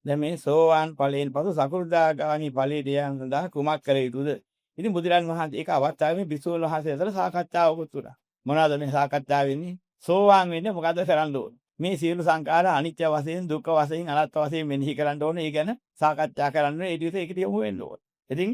දැන් මේ සෝවාන් ඵලයෙන් පසු සකෘදාගාමි ඵලයට යාම සඳහා කුමක් කළ යුතුද? ඉතින් බුදුරන් වහන්සේ ඒක අවස්ථාවේ භික්ෂුන් වහන්සේ අතර සාකච්ඡාවකුත් වුණා. මොනවාද මේ සාකච්ඡාව වෙන්නේ? සෝවාන් වෙන්නේ මොකද කරන්න ඕන? මේ සියලු සංඛාර අනිත්‍ය වශයෙන්, දුක්ඛ වශයෙන්, අනාත්ම වශයෙන් මෙනෙහි කරන්න ඕනේ. ඒ ගැන සාකච්ඡා කරන්න ඕනේ. ඒ විදිහට ඒකට යොමු වෙන්න ඕනේ. ඉතින්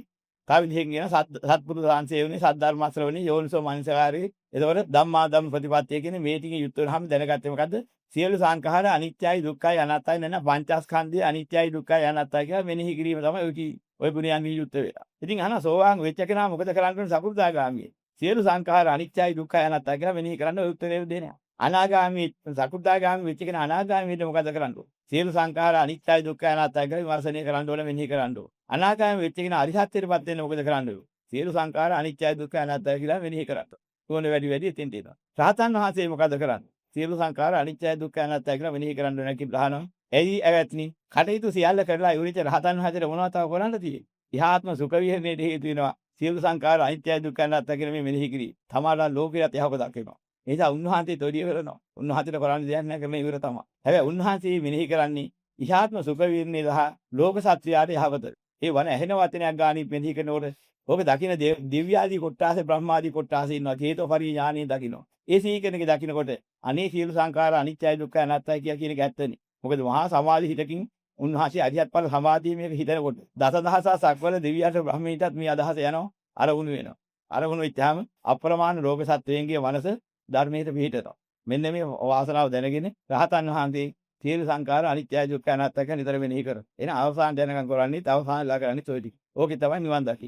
තව විදිහකින් කියන සත්පුරුෂ සංසේ වුණේ සද්ධර්ම ශ්‍රවණේ යෝනිසෝ මනසකාරී. එතකොට ධම්මා ධම්ම ප්‍රතිපත්තිය කියන මේ ටිකේ යුක්ත වෙනහම දැනගත්තේ මොකද්ද? සියලු සංඛාර අනිත්‍යයි දුක්ඛයි අනාත්තයි නැත්නම් පංචස්කන්ධය අනිත්‍යයි දුක්ඛයි අනාත්තයි කියලා මෙනෙහි කිරීම තමයි ඔය පුණ්‍යයන්ගේ යුක්ත වෙලා. ඉතින් අහන සෝවාන් වෙච්ච කෙනා මොකද කරන්න ඕනේ සකෘදාගාමී? සියලු සංඛාර අනිත්‍යයි දුක්ඛයි අනාත්තයි කියලා මෙනෙහි කරන්න ඔය උත්තරේ දෙන්නේ. අනාගාමී සකෘදාගාමී වෙච්ච කෙනා අනාගාමී වෙද්දී මොකද කරන්න ඕනේ? සියලු සංඛාර අනිත්‍යයි දුක්ඛයි අනාත්තයි කියලා විමර්ශනය කරන්න ඕනේ මෙනෙහි කරන්න ඕනේ. අනාගාමී වෙච්ච කෙනා අරිහත්ත්වයටපත් වෙන්න මොකද කරන්න ඕනේ? සියලු සංඛාර අනිත්‍යයි දුක්ඛයි අනාත්තයි කියලා මෙනෙහි කරන්න. ඕනේ වැඩි වැඩි එතෙන් තියෙනවා. රහතන් වහන්සේ මොකද කරන්නේ? සියලු සංඛාර අනිත්‍යයි දුක්ඛයි අනාත්තයි කියලා මෙනෙහි කරන්න ඕනේ කියලා අහනවා. එයි ඇවැත්නි කටයුතු සියල්ල කරලා ඉවරිච්ච රහතන් වහන්සේට මොනවද තව කරන්න තියෙන්නේ? ඉහාත්ම සුඛ විහරණයට හේතු වෙනවා. සියලු සංඛාර අනිත්‍යයි දුක්ඛයි අනාත්තයි කියලා මේ මෙනෙහි කිරී. තමාලා ලෝකයට යහපතක් වෙනවා. ඒ නිසා උන්වහන්සේ තොඩිය කරනවා. උන්වහන්සේට කරන්න දෙයක් නැහැ කරන ඉවර තමයි. හැබැයි උන්වහන්සේ මෙනෙහි කරන්නේ ඉහාත්ම සුඛ විහරණය සහ ලෝක සත්‍යයට යහපත. ඒ වන ඇහෙන වචනයක් ගානි මෙනෙහි කරනකොට ඔබ දකින්න දිව්‍යාදී කොට්ටාසේ බ්‍රහ්මාදී කොට්ටාසේ ඉන්නවා. චේතෝපරි ඥානෙ දකින්න. ඒ සීකරණක දකින්නකොට අනේ සියලු සංඛාර අනිත්‍යයි දුක්ඛයි අනාත්තයි කියන එක ඇත්තනේ. මොකද මහා සමාධි හිතකින් උන්වහන්සේ අරියත් ඵල සමාධිය මේක හිතනකොට දසදහසක් සක්වල දෙවියන්ට බ්‍රහ්මීටත් මේ අදහස යනවා අරමුණු වෙනවා. අරමුණු වෙච්චාම අප්‍රමාණ ලෝක සත්වයන්ගේ මනස ධර්මයට පිහිටනවා. මෙන්න මේ වාසනාව දැනගෙන රහතන් වහන්සේ සියලු සංඛාර අනිත්‍යයි දුක්ඛයි අනාත්තයි කියලා නිතර මෙනෙහි කරනවා. එහෙනම් අවසාන දැනගන් කරන්නේ අවසාන ලා කරන්නේ ඔය ටික. ඕකේ තමයි නිවන් දකි.